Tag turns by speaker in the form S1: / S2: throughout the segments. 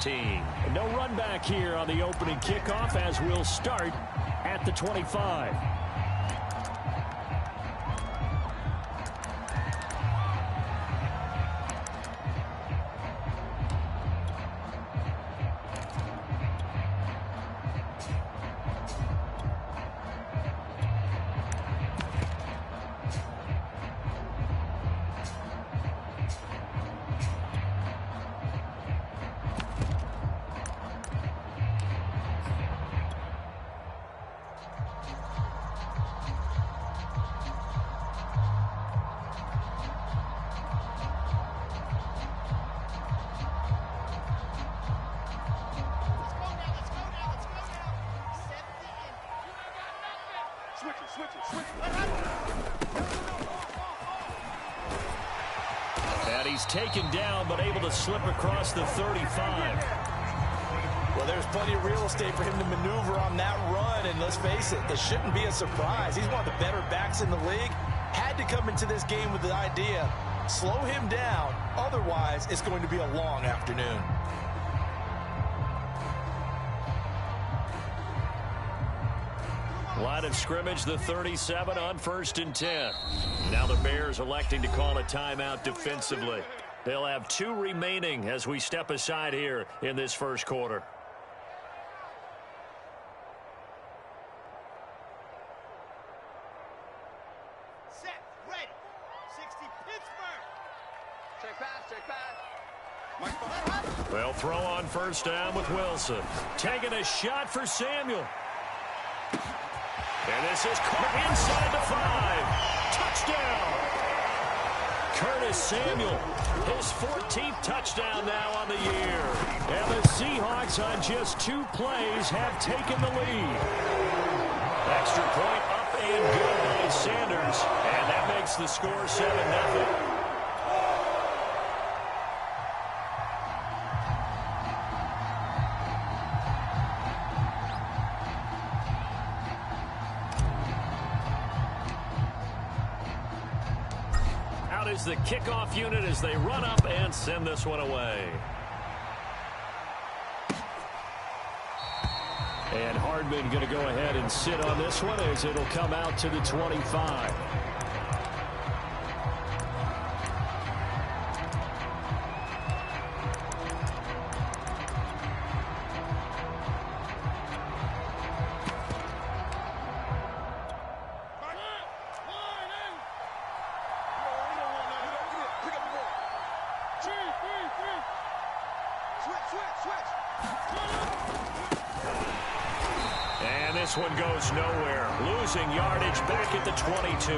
S1: team. No run back here on the opening kickoff as we'll start at the 25. And he's taken down, but able to slip across the 35.
S2: Well, there's plenty of real estate for him to maneuver on that run, and let's face it, it shouldn't be a surprise. He's one of the better backs in the league. Had to come into this game with the idea, slow him down, otherwise it's going to be a long afternoon.
S1: Line of scrimmage, the 37 on 1st and 10. Now the Bears electing to call a timeout defensively. They'll have 2 remaining as we step aside here in this first quarter.
S3: Set, ready. 60 Pittsburgh. Check pass.
S1: They'll throw on 1st down with Wilson. Taking a shot for Samuel. And this is caught inside the 5. Touchdown. Curtis Samuel, his 14th touchdown now on the year. And the Seahawks on just 2 plays have taken the lead. Extra point up and good by Sanders. And that makes the score 7-0. Is the kickoff unit as they run up and send this one away. And Hardman going to go ahead and sit on this one as it'll come out to the 25. And this one goes nowhere. Losing yardage back at the 22.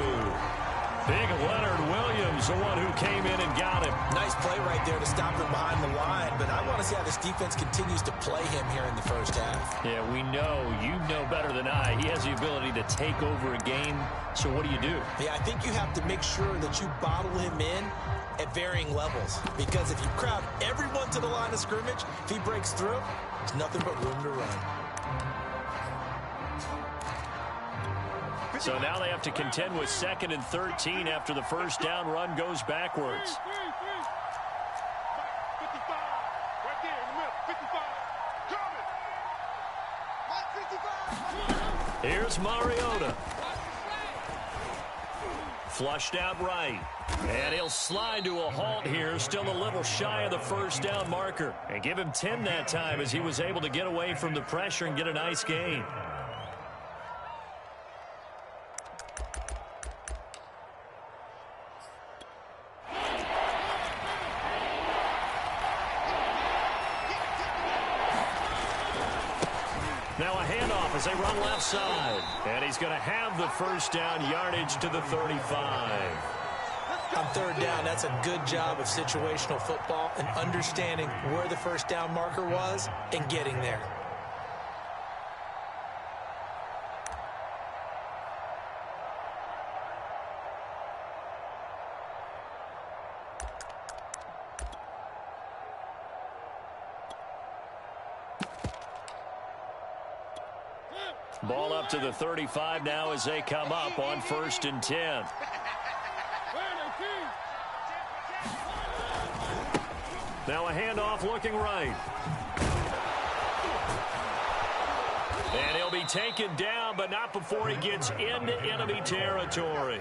S1: Big Leonard Williams, the one who came in and got him.
S2: Nice play right there to stop him behind the line, but I want to see how this defense continues to play him here in the first half.
S1: Yeah, we know. You know better than I. He has the ability to take over a game, so what do you do?
S2: Yeah, I think you have to make sure that you bottle him in at varying levels, because if you crowd everyone to the line of scrimmage, if he breaks through, there's nothing but room to run.
S1: So now they have to contend with 2nd and 13 after the first down run goes backwards. Here's Mariota. Flushed out right. And he'll slide to a halt here, still a little shy of the first down marker. And give him 10 that time as he was able to get away from the pressure and get a nice gain. Now a handoff as they run left side. And he's going to have the first down, yardage to the 35.
S2: On 3rd down, that's a good job of situational football and understanding where the first down marker was and getting there.
S1: Ball up to the 35 now as they come up on 1st and 10. Now a handoff looking right. And he'll be taken down, but not before he gets into enemy territory.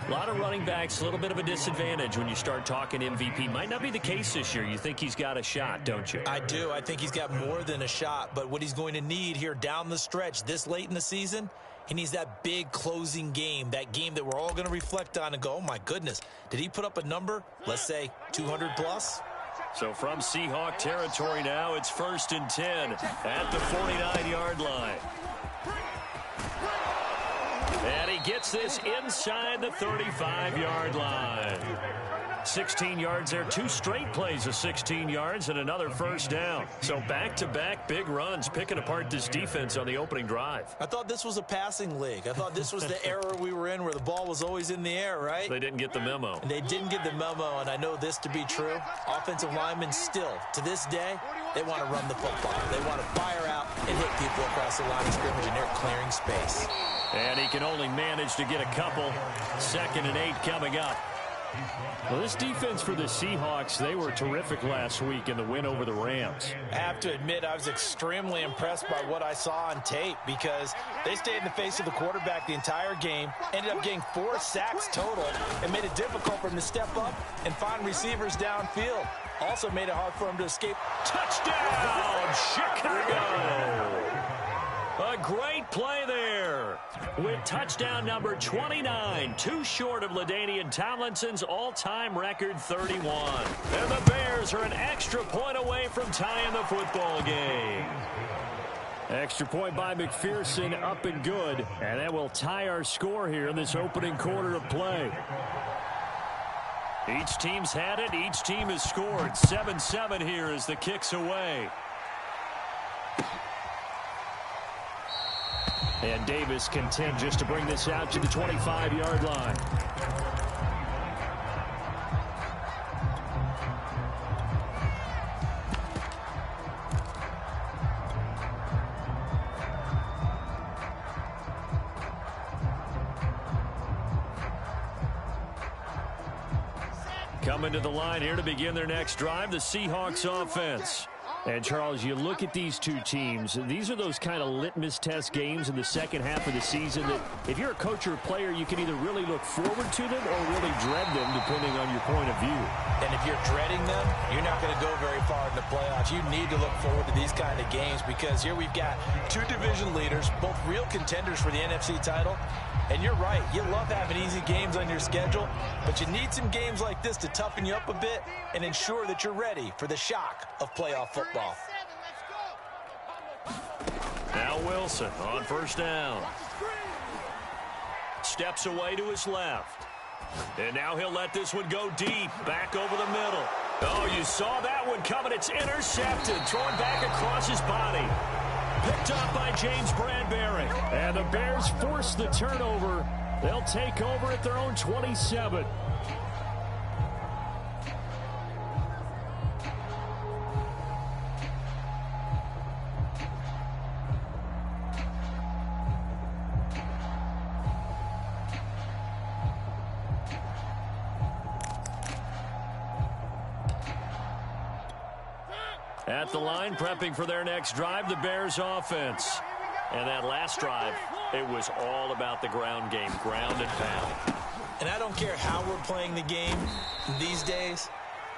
S1: A lot of running backs, a little bit of a disadvantage when you start talking MVP. Might not be the case this year. You think he's got a shot, don't you?
S2: I do. I think he's got more than a shot. But what he's going to need here down the stretch this late in the season, he needs that big closing game, that game that we're all going to reflect on and go, oh, my goodness, did he put up a number, let's say 200 plus?
S1: So from Seahawk territory now, it's 1st and 10 at the 49-yard line. And he gets this inside the 35-yard line. 16 yards there, 2 straight plays of 16 yards and another first down. So back-to-back big runs, picking apart this defense on the opening drive.
S2: I thought this was a passing league. I thought this was the era we were in where the ball was always in the air, right?
S1: They didn't get the memo.
S2: They didn't get the memo, and I know this to be true. Offensive linemen still, to this day, they want to run the football. They want to fire out and hit people across the line of scrimmage, and they're clearing space.
S1: And he can only manage to get a couple. 2nd and 8 coming up. Well, this defense for the Seahawks, they were terrific last week in the win over the Rams.
S2: I have to admit, I was extremely impressed by what I saw on tape because they stayed in the face of the quarterback the entire game, ended up getting 4 sacks total, and made it difficult for him to step up and find receivers downfield. Also made it hard for him to escape.
S1: Touchdown, Chicago! A great play there with touchdown number 29, 2 short of LaDainian Tomlinson's all-time record 31. And the Bears are an extra point away from tying the football game. Extra point by McPherson, up and good. And that will tie our score here in this opening quarter of play. Each team's had it. Each team has scored. 7-7 here as the kick's away. And Davis content just to bring this out to the 25-yard line. Coming to the line here to begin their next drive, the Seahawks offense. And, Charles, you look at these two teams, these are those kind of litmus test games in the second half of the season that if you're a coach or a player, you can either really look forward to them or really dread them, depending on your point of view.
S2: And if you're dreading them, you're not going to go very far in the playoffs. You need to look forward to these kind of games because here we've got 2 division leaders, both real contenders for the NFC title. And you're right, you love having easy games on your schedule, but you need some games like this to toughen you up a bit and ensure that you're ready for the shock of playoff football.
S1: Now Wilson on first down. Steps away to his left. And now he'll let this one go deep, back over the middle. Oh, you saw that one coming. It's intercepted, thrown back across his body. Picked up by James Bradbury. And the Bears force the turnover. They'll take over at their own 27. At the line, prepping for their next drive, the Bears offense. And that last drive, it was all about the ground game, ground and pound.
S2: And I don't care how we're playing the game these days,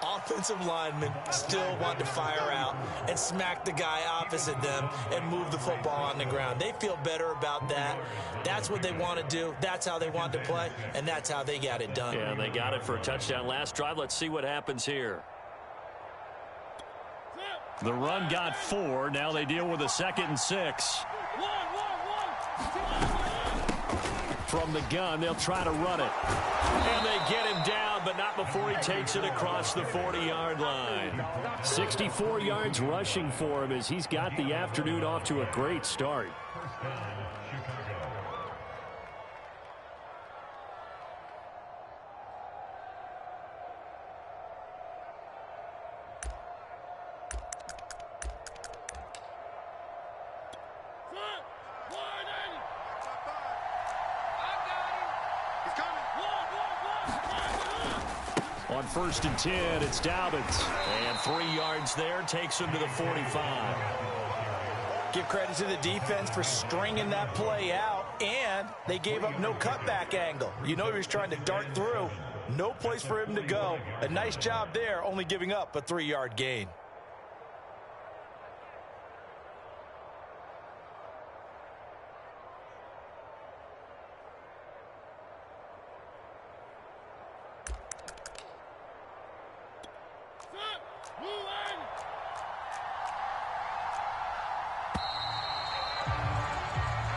S2: offensive linemen still want to fire out and smack the guy opposite them and move the football on the ground. They feel better about that. That's what they want to do. That's how they want to play, and that's how they got it done.
S1: Yeah, they got it for a touchdown last drive. Let's see what happens here. The run got 4. Now they deal with a 2nd and 6. From the gun, they'll try to run it. And they get him down, but not before he takes it across the 40-yard line. 64 yards rushing for him as he's got the afternoon off to a great start. On 1st and 10, it's Dobbins. And 3 yards there takes him to the 45.
S2: Give credit to the defense for stringing that play out, and they gave up no cutback angle. You know he was trying to dart through. No place for him to go. A nice job there, only giving up a 3-yard gain.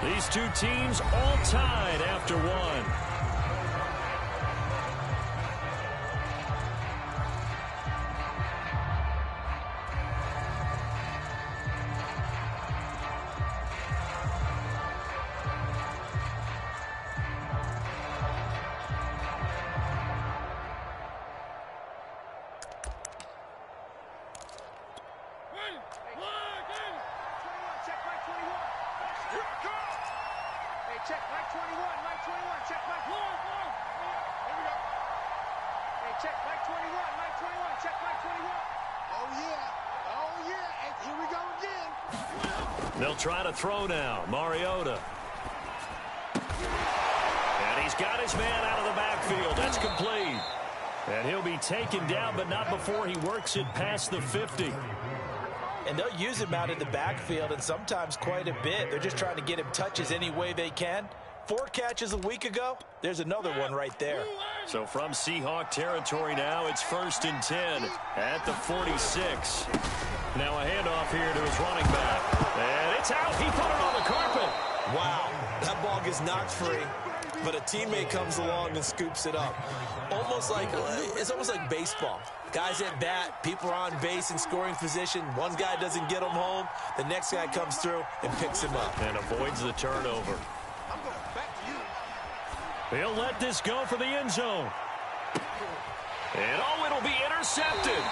S1: These two teams all tied after one. They'll try to throw now. Mariota. And he's got his man out of the backfield. That's complete. And he'll be taken down, but not before he works it past the 50.
S2: And they'll use him out in the backfield, and sometimes quite a bit. They're just trying to get him touches any way they can. 4 catches a week ago. There's another one right there.
S1: So from Seahawk territory now, it's 1st and 10 at the 46. Now a handoff here to his running back. And it's out. He put it on the carpet.
S2: Wow. That ball gets knocked free, but a teammate comes along and scoops it up. It's almost like baseball. Guys at bat, people are on base in scoring position. One guy doesn't get him home. The next guy comes through and picks him up.
S1: And avoids the turnover. He'll let this go for the end zone. And it'll be intercepted.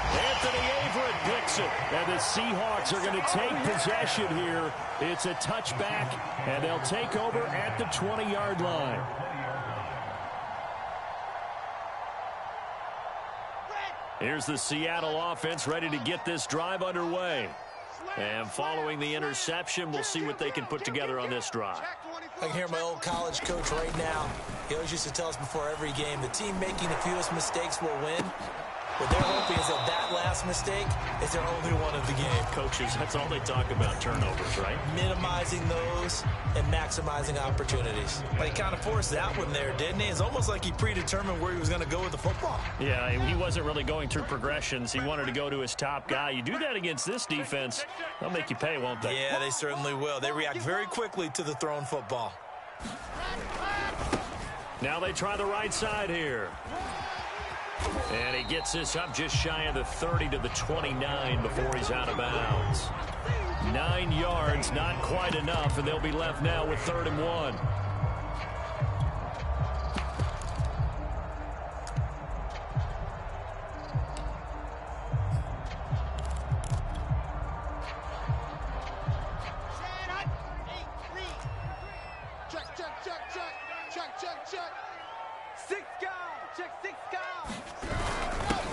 S1: Anthony Averett picks it. And the Seahawks are going to take possession here. It's a touchback, and they'll take over at the 20-yard line. Here's the Seattle offense ready to get this drive underway. And following the interception, we'll see what they can put together on this drive.
S2: I can hear my old college coach right now. He always used to tell us before every game, the team making the fewest mistakes will win. What they're hoping is that last mistake is their only one of the game.
S1: Coaches, that's all they talk about, turnovers, right?
S2: Minimizing those and maximizing opportunities. Well, he kind of forced that one there, didn't he? It's almost like he predetermined where he was going to go with the football.
S1: Yeah, he wasn't really going through progressions. He wanted to go to his top guy. You do that against this defense, they'll make you pay, won't they?
S2: Yeah, they certainly will. They react very quickly to the thrown football.
S1: Now they try the right side here. And he gets this up just shy of the 30 to the 29 before he's out of bounds. 9 yards, not quite enough, and they'll be left now with 3rd and 1.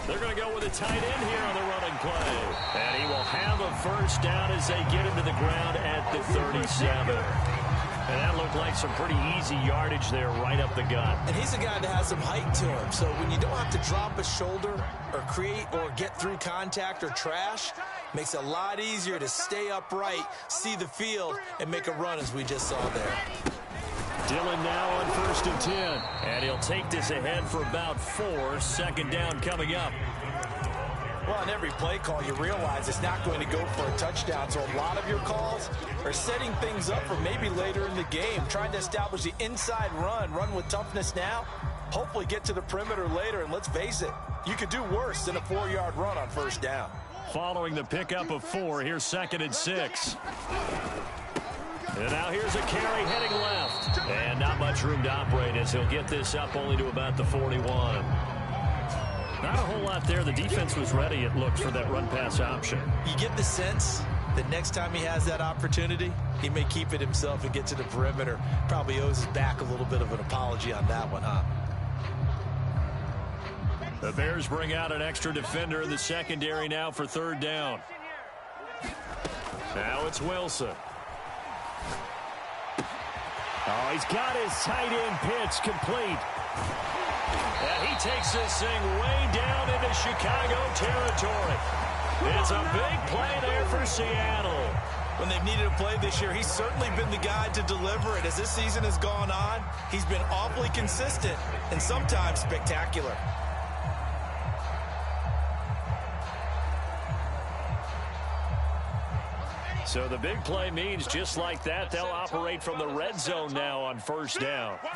S1: They're going to go with a tight end here on the running play. And he will have a first down as they get him to the ground at the 37. And that looked like some pretty easy yardage there right up the gut.
S2: And he's a guy that has some height to him. So when you don't have to drop a shoulder or create or get through contact or trash, makes it a lot easier to stay upright, see the field, and make a run as we just saw there.
S1: Dillon now on 1st and 10. And he'll take this ahead for about 4. 2nd down coming up.
S2: Well, on every play call, you realize it's not going to go for a touchdown. So a lot of your calls are setting things up for maybe later in the game, trying to establish the inside run with toughness now, hopefully get to the perimeter later. And let's face it, you could do worse than a 4-yard run on 1st down.
S1: Following the pickup of 4, here's 2nd and 6. And now here's a carry heading left. And not much room to operate as he'll get this up only to about the 41. Not a whole lot there. The defense was ready, it looked, for that run-pass option.
S2: You get the sense that next time he has that opportunity, he may keep it himself and get to the perimeter. Probably owes his back a little bit of an apology on that one, huh?
S1: The Bears bring out an extra defender in the secondary now for third down. Now it's Wilson. Oh, he's got his tight end pitch complete. And he takes this thing way down into Chicago territory. It's a big play there for Seattle.
S2: When they've needed a play this year, he's certainly been the guy to deliver it. As this season has gone on, he's been awfully consistent and sometimes spectacular.
S1: So the big play means just like that, they'll operate from the red zone now on first down. And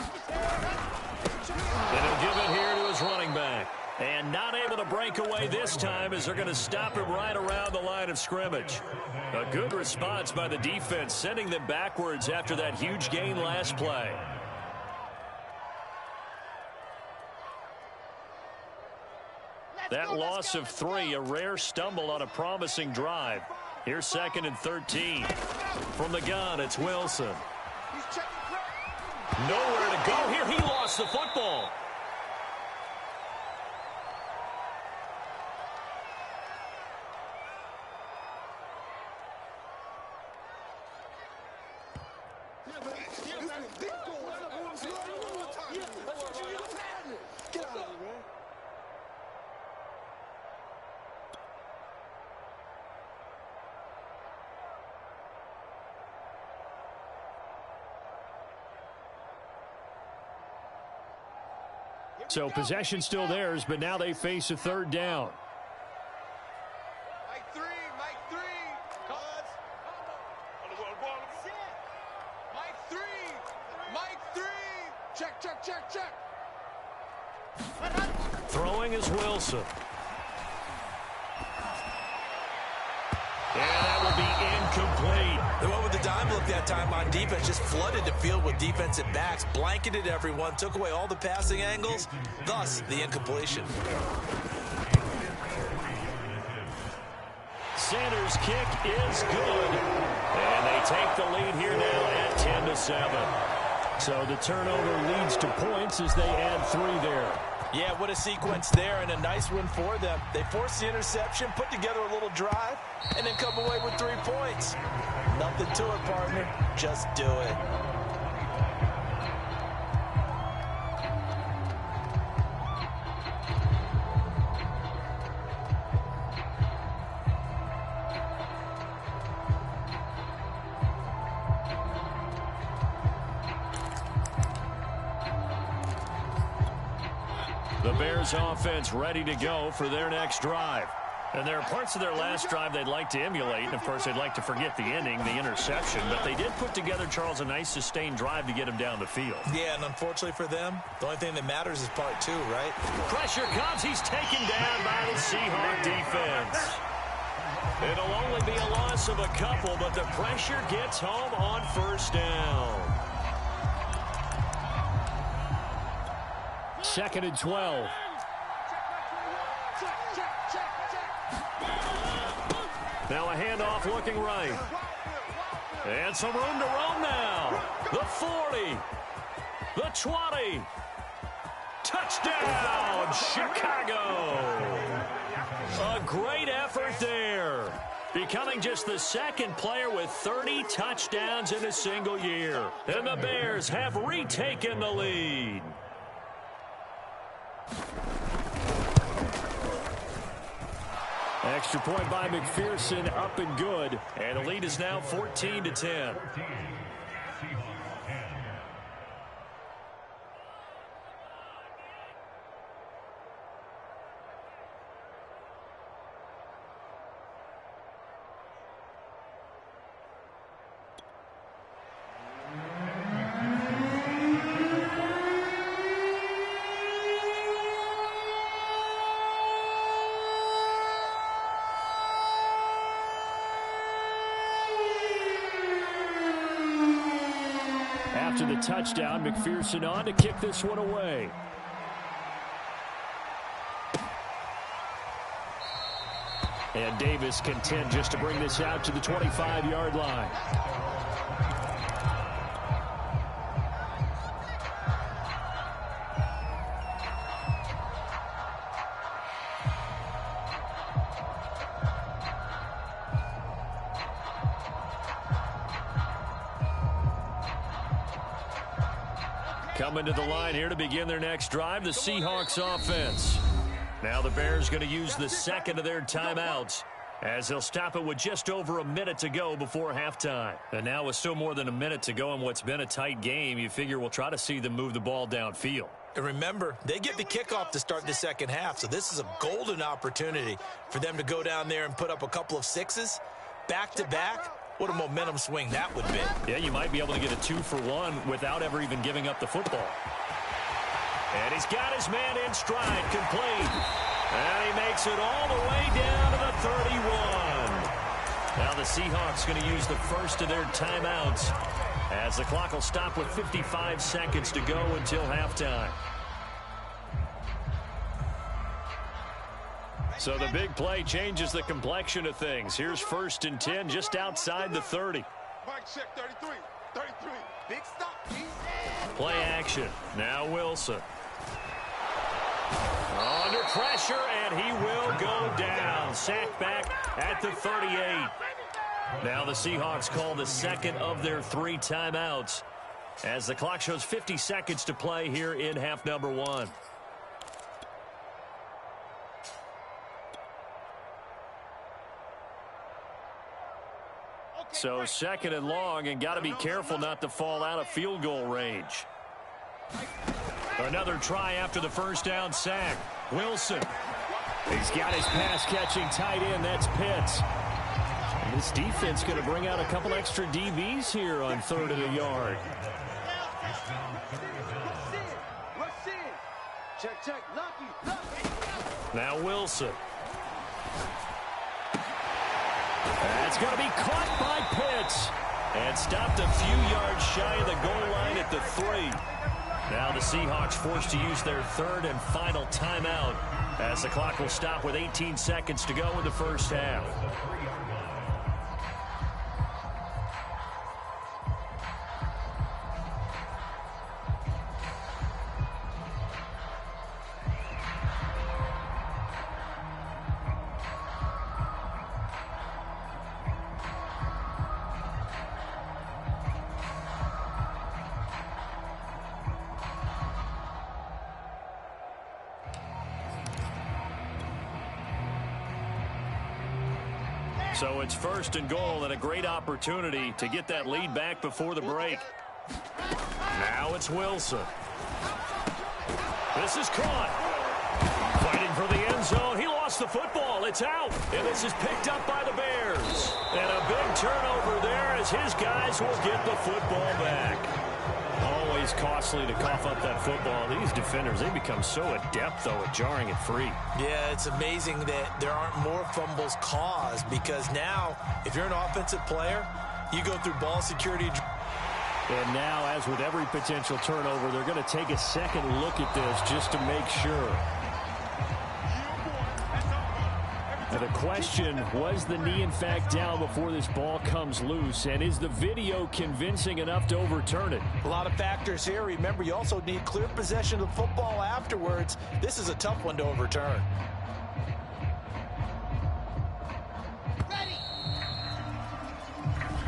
S1: he'll give it here to his running back. And not able to break away this time as they're going to stop him right around the line of scrimmage. A good response by the defense, sending them backwards after that huge gain last play. That loss of 3, a rare stumble on a promising drive. Here's 2nd and 13. From the gun, it's Wilson. Nowhere to go here. He lost the football. So possession still theirs, but now they face a third down.
S3: Mike 3. Cause. Mike 3. Check.
S1: Throwing is Wilson. And that will be incomplete.
S2: They went with the dime look that time on defense, just flooded the field with defensive backs, blanketed everyone, took away all the passing angles, thus the incompletion.
S1: Sanders' kick is good. And they take the lead here now at 10-7. So the turnover leads to points as they add 3 there.
S2: Yeah, what a sequence there, and a nice win for them. They forced the interception, put together a little drive, and then come away with 3 points. Nothing to it, partner. Just do it.
S1: The Bears offense ready to go for their next drive. And there are parts of their last drive they'd like to emulate. And, of course, they'd like to forget the ending, the interception. But they did put together, Charles, a nice sustained drive to get him down the field.
S2: Yeah, and unfortunately for them, the only thing that matters is part 2, right?
S1: Pressure comes. He's taken down by the Seahawk defense. It'll only be a loss of a couple, but the pressure gets home on first down. 2nd and 12. Now a handoff looking right. And some room to roam now. The 40. The 20. Touchdown, Chicago. A great effort there. Becoming just the 2nd player with 30 touchdowns in a single year. And the Bears have retaken the lead. Extra point by McPherson, up and good. And the lead is now 14-10. After the touchdown, McPherson on to kick this one away. And Davis content just to bring this out to the 25-yard line. Coming to the line here to begin their next drive, the Seahawks offense. Now the Bears going to use the second of their timeouts as they'll stop it with just over a minute to go before halftime. And now with still more than a minute to go in what's been a tight game, you figure we'll try to see them move the ball downfield.
S2: And remember, they get the kickoff to start the second half, so this is a golden opportunity for them to go down there and put up a couple of sixes back-to-back. What a momentum swing that would be.
S1: Yeah, you might be able to get a 2-for-1 without ever even giving up the football. And he's got his man in stride, complete. And he makes it all the way down to the 31. Now the Seahawks going to use the first of their timeouts as the clock will stop with 55 seconds to go until halftime. So the big play changes the complexion of things. Here's 1st and 10 just outside the 30.
S3: Mike check 33. 33. Big stop.
S1: Play action. Now Wilson. Under pressure, and he will go down. Sacked back at the 38. Now the Seahawks call the second of their 3 timeouts as the clock shows 50 seconds to play here in half number 1. So 2nd and long, and got to be careful not to fall out of field goal range. Another try after the first down sack. Wilson. He's got his pass-catching tight end. That's Pitts. And this defense going to bring out a couple extra DBs here on 3rd and a yard.
S3: Check. Lucky.
S1: Now Wilson. That's going to be caught by Pitts. And stopped a few yards shy of the goal line at the 3. Now the Seahawks forced to use their 3rd and final timeout as the clock will stop with 18 seconds to go in the first half. So it's 1st and goal and a great opportunity to get that lead back before the break. Now it's Wilson. This is caught. Fighting for the end zone. He lost the football. It's out. And this is picked up by the Bears. And a big turnover there as his guys will get the football back. Always costly to cough up that football. These defenders, they become so adept, though, at jarring it free.
S2: Yeah, it's amazing that there aren't more fumbles caused because now, if you're an offensive player, you go through ball security.
S1: And now, as with every potential turnover, they're going to take a second look at this just to make sure. And the question, was the knee in fact down before this ball comes loose? And is the video convincing enough to overturn it?
S2: A lot of factors here. Remember, you also need clear possession of the football afterwards. This is a tough one to overturn.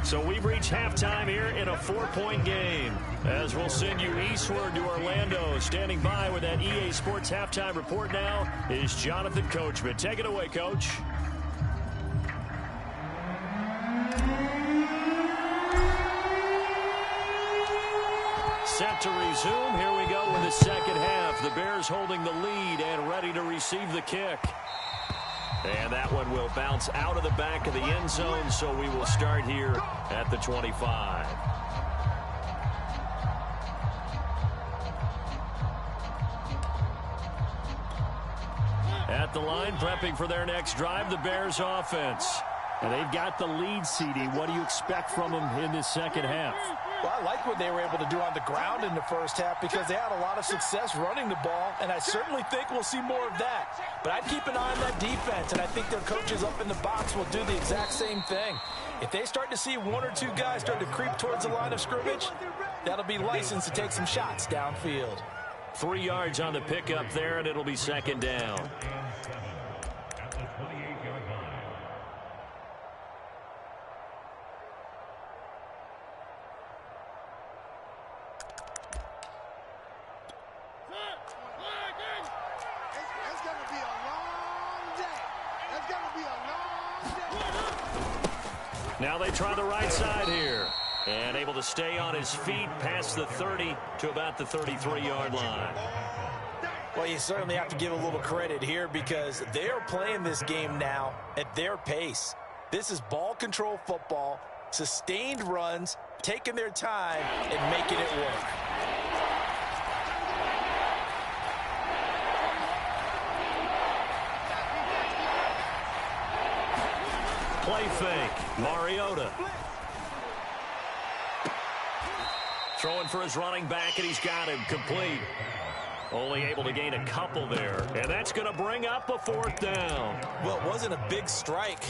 S1: So we've reached halftime here in a 4-point game. As we'll send you eastward to Orlando. Standing by with that EA Sports halftime report now is Jonathan Coachman. Take it away, Coach. Set to resume. Here we go with the second half. The Bears holding the lead and ready to receive the kick. And that one will bounce out of the back of the end zone, so we will start here at the 25. At the line, prepping for their next drive, the Bears offense. And they've got the lead, CD. What do you expect from them in this second half?
S2: Well, I like what they were able to do on the ground in the first half because they had a lot of success running the ball, and I certainly think we'll see more of that. But I'd keep an eye on that defense, and I think their coaches up in the box will do the exact same thing. If they start to see 1 or 2 guys start to creep towards the line of scrimmage, that'll be licensed to take some shots downfield.
S1: 3 yards on the pickup there, and it'll be second down. Now they try the right side here. And able to stay on his feet past the 30 to about the 33-yard line.
S2: Well, you certainly have to give a little credit here because they are playing this game now at their pace. This is ball control football, sustained runs, taking their time and making it work.
S1: Play fake, Mariota. Throwing for his running back, and he's got him complete. Only able to gain a couple there, and that's going to bring up a 4th down.
S2: Well, it wasn't a big strike,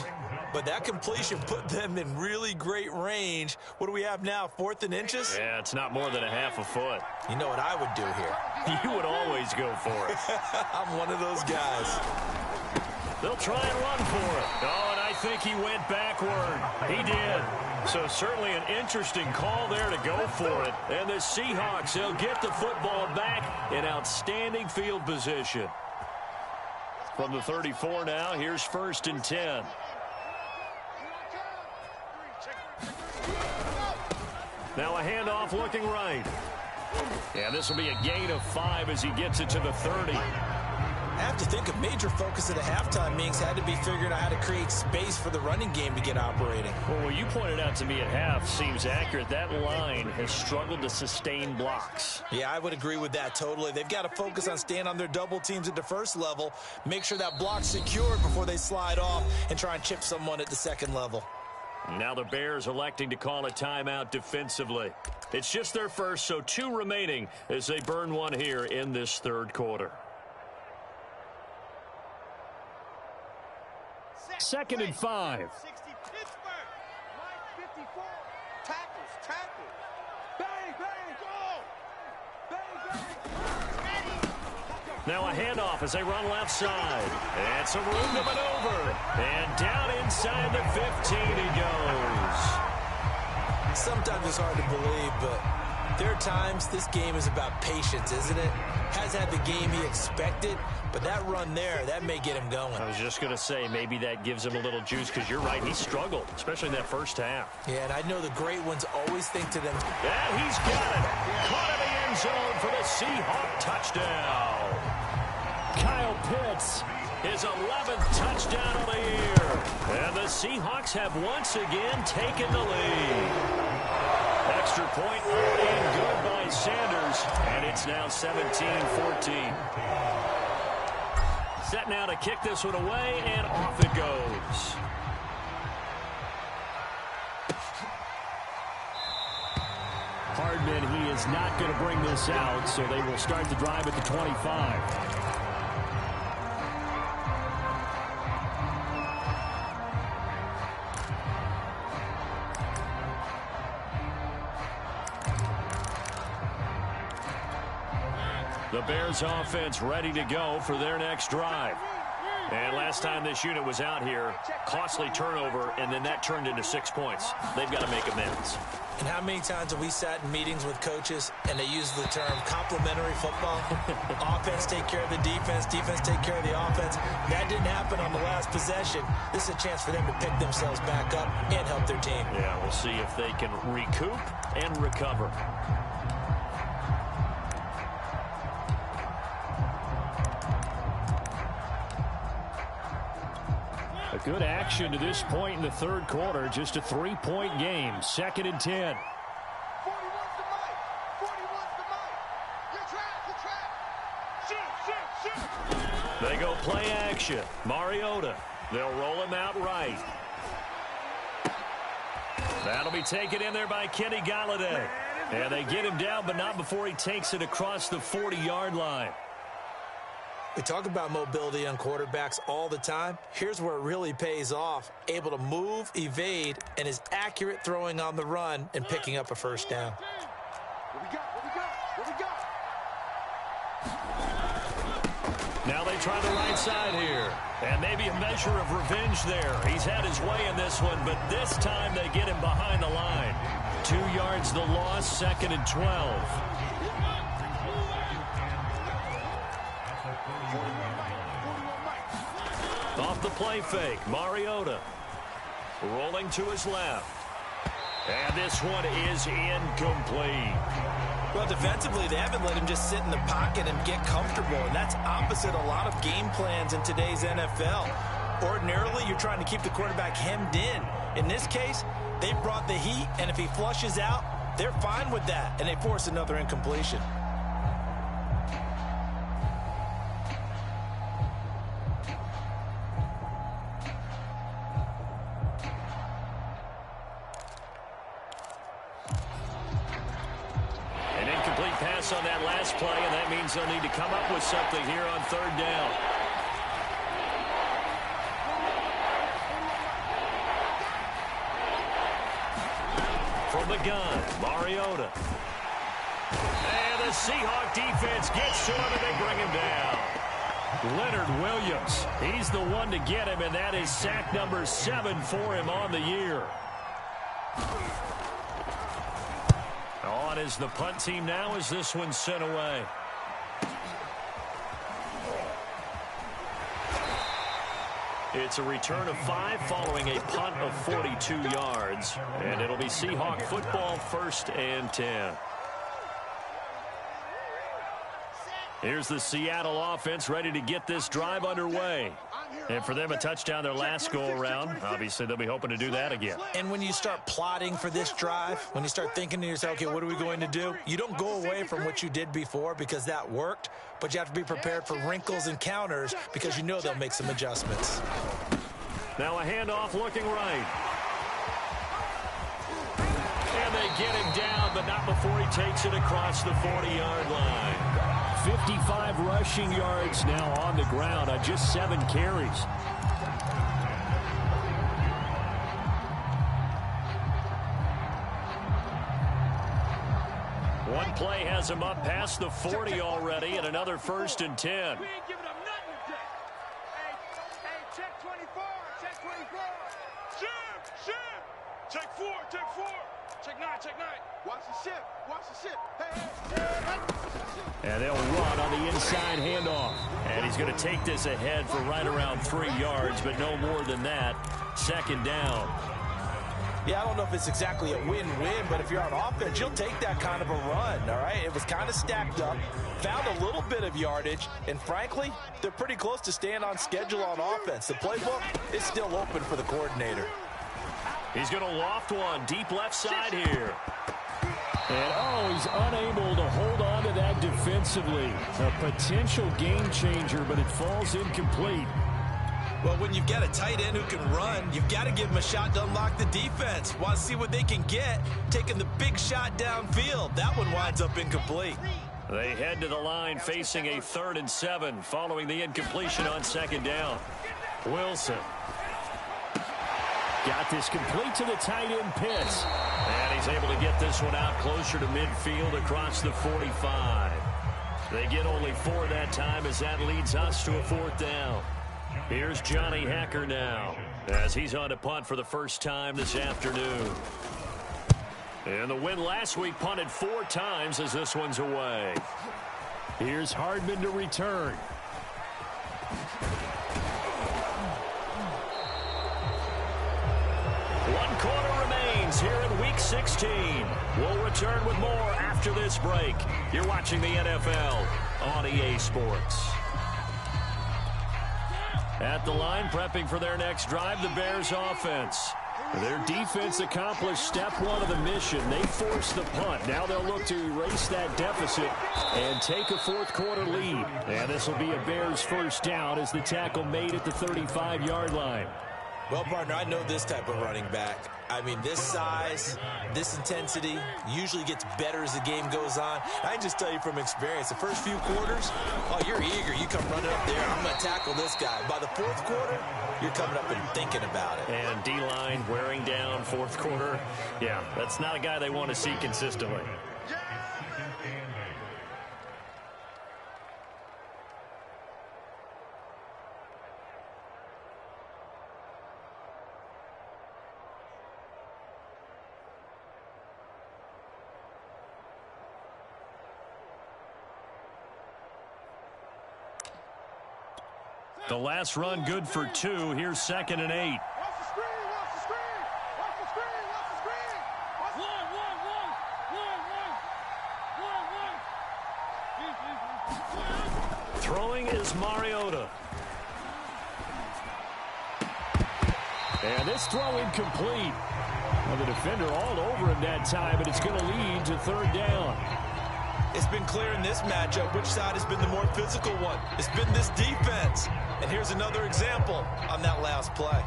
S2: but that completion put them in really great range. What do we have now, 4th and inches?
S1: Yeah, it's not more than a half a foot.
S2: You know what I would do here?
S1: You would always go for it.
S2: I'm one of those guys.
S1: They'll try and run for it. Oh, and I think he went backward. He did. So certainly an interesting call there to go for it. And the Seahawks, they'll get the football back in outstanding field position. From the 34 now, here's 1st and 10. Now a handoff looking right. And this will be a gain of 5 as he gets it to the 30.
S2: I have to think a major focus of the halftime meetings had to be figuring out how to create space for the running game to get operating.
S1: Well, what you pointed out to me at half seems accurate. That line has struggled to sustain blocks.
S2: Yeah, I would agree with that totally. They've got to focus on staying on their double teams at the first level, make sure that block's secured before they slide off and try and chip someone at the second level.
S1: Now the Bears electing to call a timeout defensively. It's just their first, so 2 remaining as they burn one here in this 3rd quarter. 2nd and 5.
S3: 60 Pittsburgh. Line 54. Tackles. Bang, bang, go. Bang, bang.
S1: Now a handoff as they run left side. And some room to maneuver. And down inside the 15 he goes.
S2: Sometimes it's hard to believe, but there are times this game is about patience, isn't it? Has had the game he expected, but that run there, that may get him going.
S1: I was just going to say, maybe that gives him a little juice, because you're right, he struggled, especially in that first half.
S2: Yeah, and I know the great ones always think to them.
S1: And he's got it. Caught in the end zone for the Seahawk touchdown. Kyle Pitts, his 11th touchdown of the year. And the Seahawks have once again taken the lead. Extra point early and good by Sanders, and it's now 17-14. Set now to kick this one away, and off it goes. Hardman, he is not going to bring this out, so they will start the drive at the 25. The Bears offense ready to go for their next drive. And last time this unit was out here, costly turnover, and then that turned into 6 points. They've got to make amends.
S2: And how many times have we sat in meetings with coaches and they use the term complementary football? Offense take care of the defense, defense take care of the offense. That didn't happen on the last possession. This is a chance for them to pick themselves back up and help their team.
S1: Yeah, we'll see if they can recoup and recover. A good action to this point in the 3rd quarter. Just a 3-point game. 2nd and 10.
S3: 41's the mic. 41's the mic. You're trapped. Shoot.
S1: They go play action. Mariota. They'll roll him out right. That'll be taken in there by Kenny Galladay. And they get him down, but not before he takes it across the 40-yard line.
S2: We talk about mobility on quarterbacks all the time. Here's where it really pays off. Able to move, evade, and is accurate throwing on the run and picking up a first down.
S3: What we got?
S1: Now they try the right side here. And maybe a measure of revenge there. He's had his way in this one, but this time they get him behind the line. 2 yards the loss, 2nd and 12. Off the play fake, Mariota. Rolling to his left. And this one is incomplete.
S2: Well, defensively, they haven't let him just sit in the pocket and get comfortable, and that's opposite a lot of game plans in today's NFL. Ordinarily, you're trying to keep the quarterback hemmed in. In this case, they brought the heat, and if he flushes out, they're fine with that, and they force another incompletion.
S1: An incomplete pass on that last play, and that means they'll need to come up with something here on third down. From the gun, Mariota. And the Seahawk defense gets to him, and they bring him down. Leonard Williams, he's the one to get him, and that is sack number 7 for him on the year. On is the punt team now as this one's sent away. It's a return of 5 following a punt of 42 yards. And it'll be Seahawk football, 1st and 10. Here's the Seattle offense ready to get this drive underway. And for them, a touchdown their last go-around. Obviously, they'll be hoping to do that again.
S2: And when you start plotting for this drive, when you start thinking to yourself, okay, what are we going to do? You don't go away from what you did before because that worked, but you have to be prepared for wrinkles and counters because you know they'll make some adjustments.
S1: Now a handoff looking right. And they get him down, but not before he takes it across the 40-yard line. 55 rushing yards now on the ground on just 7 carries. One play has him up past the 40 already, and another 1st and 10.
S3: We ain't giving up nothing today. Hey, check 24, check 24. Shim. Check 4, check 4. Check 9, check 9. Watch the ship, watch the ship. Hey.
S1: And they'll run on the inside handoff. And he's going to take this ahead for right around 3 yards, but no more than that. 2nd down.
S2: Yeah, I don't know if it's exactly a win-win, but if you're on offense, you'll take that kind of a run, all right? It was kind of stacked up, found a little bit of yardage, and frankly, they're pretty close to staying on schedule on offense. The playbook is still open for the coordinator.
S1: He's going to loft one deep left side here. And, he's unable to hold on to that defensively. A potential game changer, but it falls incomplete.
S2: Well, when you've got a tight end who can run, you've got to give him a shot to unlock the defense. Want to see what they can get, taking the big shot downfield. That one winds up incomplete.
S1: They head to the line facing a 3rd and 7 following the incompletion on 2nd down. Wilson. Got this complete to the tight end Pitts. And he's able to get this one out closer to midfield across the 45. They get only 4 that time as that leads us to a 4th down. Here's Johnny Hacker now as he's on to punt for the first time this afternoon. And the win last week punted 4 times as this one's away. Here's Hardman to return. One quarter remains here in Week 16. We'll return with more after this break. You're watching the NFL on EA Sports. At the line, prepping for their next drive, the Bears offense. Their defense accomplished step 1 of the mission. They forced the punt. Now they'll look to erase that deficit and take a 4th quarter lead. And this will be a Bears 1st down as the tackle made at the 35-yard line.
S2: Well, partner, I know this type of running back. I mean, this size, this intensity usually gets better as the game goes on. I can just tell you from experience, the first few quarters, you're eager. You come running up there, I'm going to tackle this guy. By the 4th quarter, you're coming up and thinking about it.
S1: And D-line wearing down 4th quarter. Yeah, that's not a guy they want to see consistently. The last run good for 2. Here's 2nd and 8.
S3: Watch the screen, watch the screen.
S1: Throwing is Mariota. And this throw incomplete. Well, the defender all over him that time, but it's going to lead to third down.
S2: It's been clear in this matchup which side has been the more physical one. It's been this defense. And here's another example on that last play.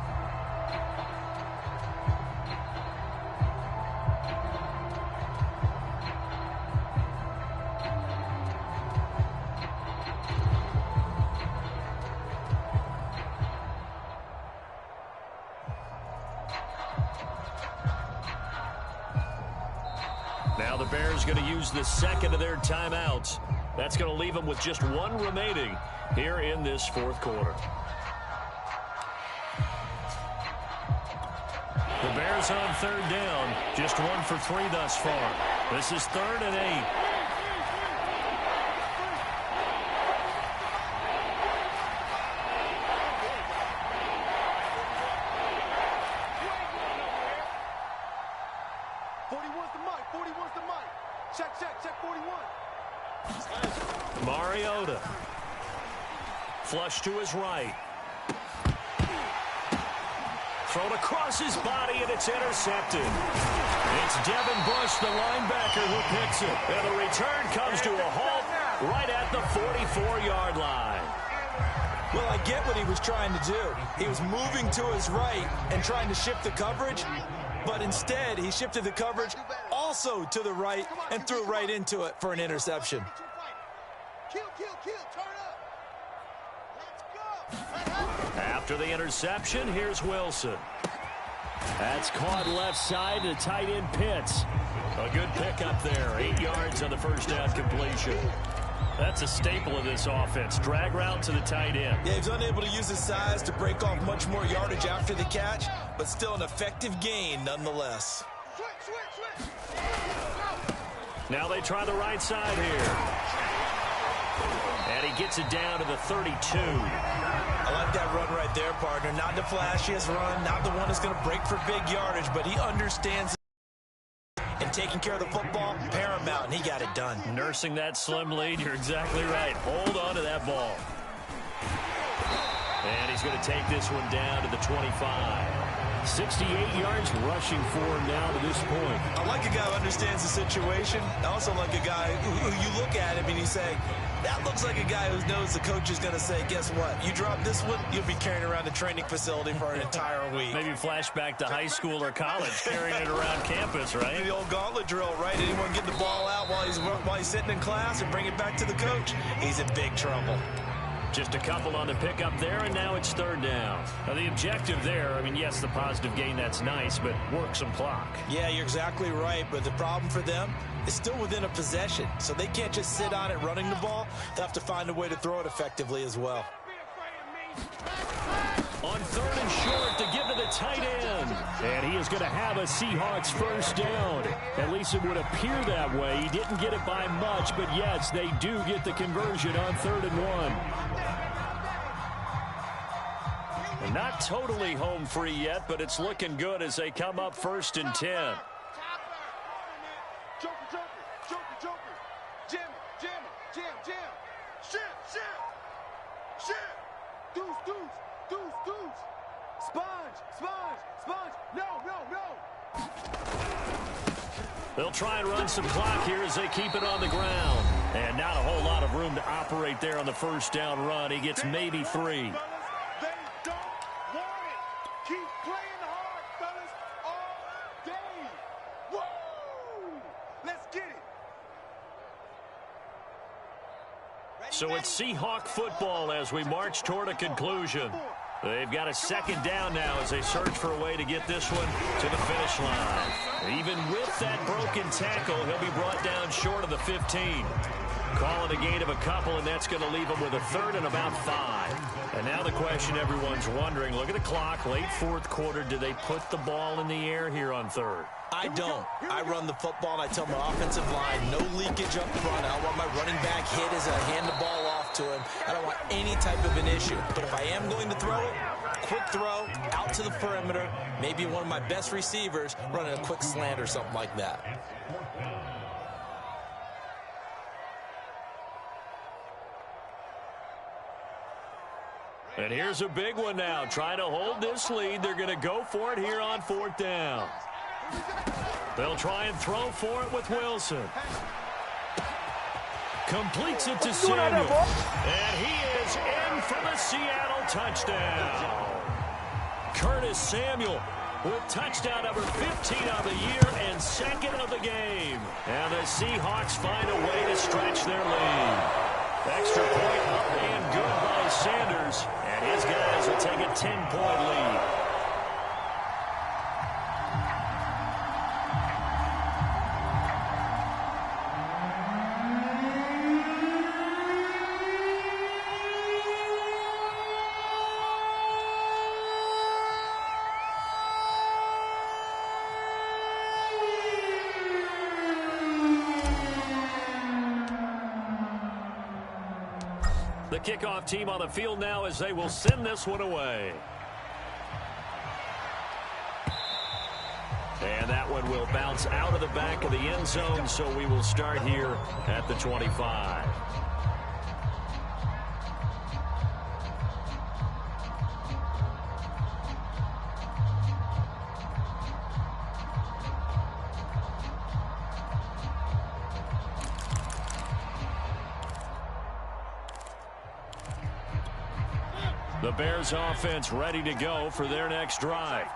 S1: Now the Bears going to use the second of their timeouts. That's going to leave them with just one remaining here in this fourth quarter. The Bears on third down, just 1 for 3 thus far. This is 3rd and 8. Mariota. Flush to his right. Thrown across his body, and it's intercepted. It's Devin Bush, the linebacker, who picks it. And the return comes to a halt right at the 44-yard line.
S2: Well, I get what he was trying to do. He was moving to his right and trying to shift the coverage, but instead he shifted the coverage also to the right and threw right into it for an interception.
S1: After the interception, here's Wilson. That's caught left side to tight end Pitts. A good pickup there. 8 yards on the first down completion. That's a staple of this offense. Drag route to the tight end.
S2: Yeah, he's unable to use his size to break off much more yardage after the catch, but still an effective gain nonetheless.
S1: Now they try the right side here. And he gets it down to the 32.
S2: I like that run right there, partner. Not the flashiest run, not the one that's going to break for big yardage, but he understands and taking care of the football, paramount, and he got it done.
S1: Nursing that slim lead, you're exactly right. Hold on to that ball. And he's going to take this one down to the 25. 68 yards rushing for him now to this point.
S2: I like a guy who understands the situation. I also like a guy who you look at him and you say, that looks like a guy who knows the coach is going to say, guess what? You drop this one, you'll be carrying around the training facility for an entire week.
S1: Maybe flashback to high school or college, carrying it around campus, right?
S2: The old gauntlet drill, right? Anyone get the ball out while he's sitting in class and bring it back to the coach? He's in big trouble.
S1: Just a couple on the pickup there, and now it's third down. Now, the objective there, I mean, yes, the positive gain, that's nice, but work some clock.
S2: Yeah, you're exactly right, but the problem for them is still within a possession, so they can't just sit on it running the ball. They'll have to find a way to throw it effectively as well.
S1: On third and short to give to the tight end. And he is going to have a Seahawks first down. At least it would appear that way. He didn't get it by much, but yes, they do get the conversion on 3rd and 1. And not totally home free yet, but it's looking good as they come up 1st and 10. They'll try and run some clock here as they keep it on the ground. And not a whole lot of room to operate there on the first down run. He gets maybe 3.
S3: They don't want it. Keep playing hard, fellas, all day. Woo! Let's get it.
S1: So it's Seahawk football as we march toward a conclusion. They've got a second down now as they search for a way to get this one to the finish line. Even with that broken tackle, he'll be brought down short of the 15. Call it a gain of a couple, and that's going to leave him with a 3rd and about 5. And now the question everyone's wondering, look at the clock, late fourth quarter, do they put the ball in the air here on 3rd?
S2: I don't. I run the football, and I tell my offensive line, no leakage up front. I want my running back hit as I hand the ball off to him. I don't want any type of an issue. But if I am going to throw it, quick throw out to the perimeter, maybe one of my best receivers running a quick slant or something like that.
S1: And here's a big one now. Trying to hold this lead. They're going to go for it here on 4th down. They'll try and throw for it with Wilson. Completes it to Samuel. And he is in for the Seattle touchdown. Curtis Samuel with touchdown number 15 of the year and 2nd of the game. And the Seahawks find a way to stretch their lead. Extra point up and good by Sanders. And his guys will take a 10-point lead. The kickoff team on the field now as they will send this one away. And that one will bounce out of the back of the end zone, so we will start here at the 25. The Bears offense ready to go for their next drive.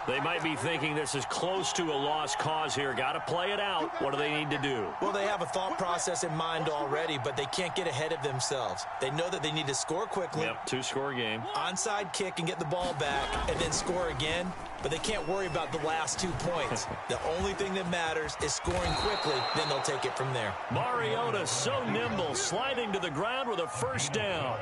S1: They might be thinking this is close to a lost cause here. Got to play it out. What do they need to do?
S2: Well, they have a thought process in mind already, but they can't get ahead of themselves. They know that they need to score quickly.
S1: Yep, 2-score game.
S2: Onside kick and get the ball back and then score again. But they can't worry about the last 2 points. The only thing that matters is scoring quickly. Then they'll take it from there.
S1: Mariota so nimble, sliding to the ground with a first down.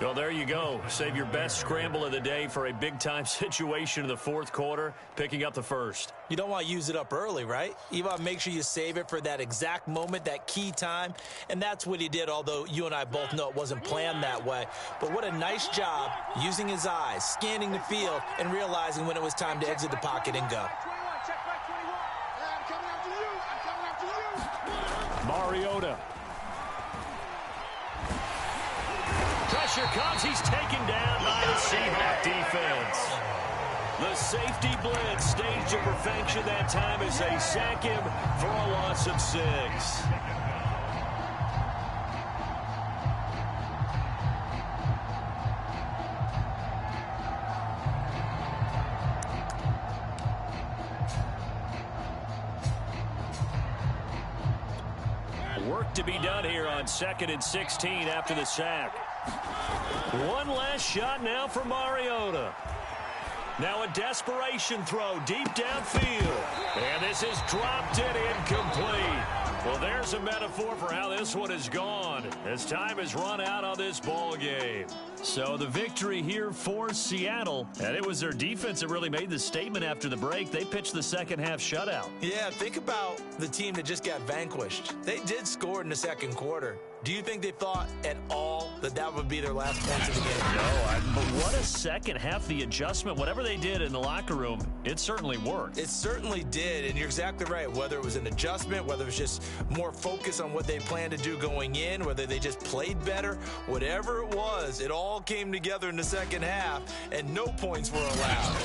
S1: Well, there you go. Save your best scramble of the day for a big-time situation in the 4th quarter, picking up the first.
S2: You don't want to use it up early, right? You want to make sure you save it for that exact moment, that key time. And that's what he did, although you and I both know it wasn't planned that way. But what a nice job using his eyes, scanning the field, and realizing when it was time to exit the pocket and go.
S1: Mariota. Pressure comes. He's taken down by the Seahawk defense. The safety blitz staged to perfection that time as they sack him for a loss of 6. Work to be done here on 2nd and 16 after the sack. One last shot now for Mariota. Now a desperation throw deep downfield. And this is dropped and incomplete. Well, there's a metaphor for how this one is gone as time has run out on this ball game. So the victory here for Seattle, and it was their defense that really made the statement after the break. They pitched the second-half shutout.
S2: Yeah, think about the team that just got vanquished. They did score in the 2nd quarter. Do you think they thought at all that that would be their last points of the game?
S1: No, but what a second half. The adjustment, whatever they did in the locker room, it certainly worked.
S2: It certainly did, and you're exactly right. Whether it was an adjustment, whether it was just more focus on what they planned to do going in, whether they just played better, whatever it was, it all came together in the 2nd half, and no points were allowed.